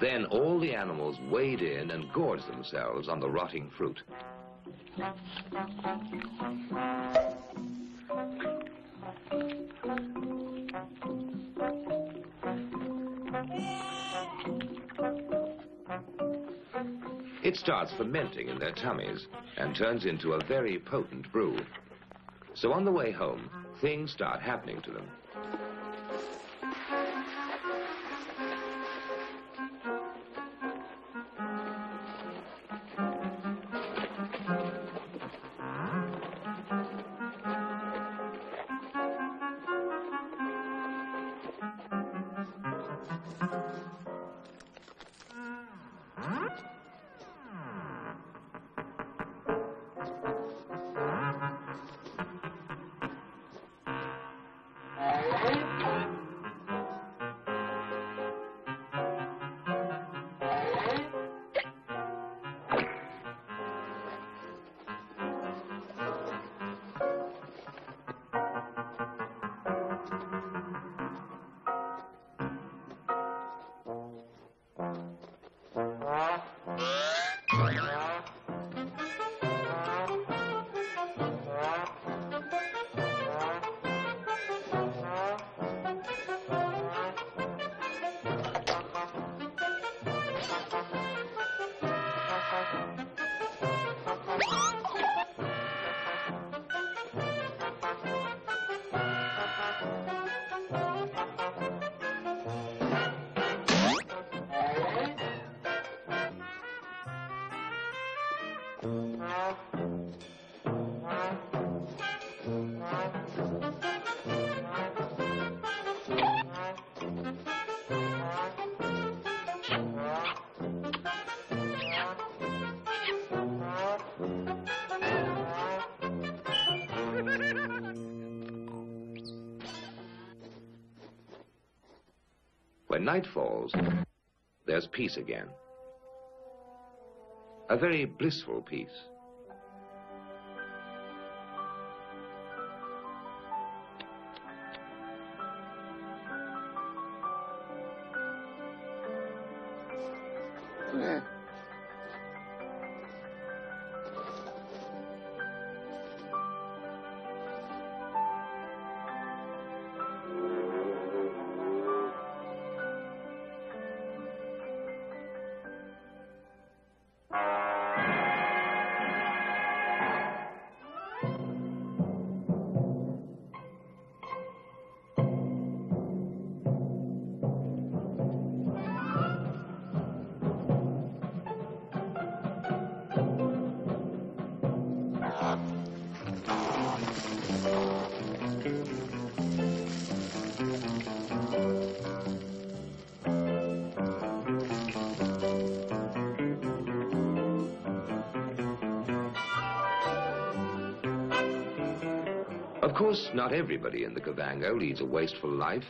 Then all the animals wade in and gorge themselves on the rotting fruit. It starts fermenting in their tummies and turns into a very potent brew. So on the way home, things start happening to them. When night falls, there's peace again. A very blissful peace. Of course, not everybody in the Kavango leads a wasteful life.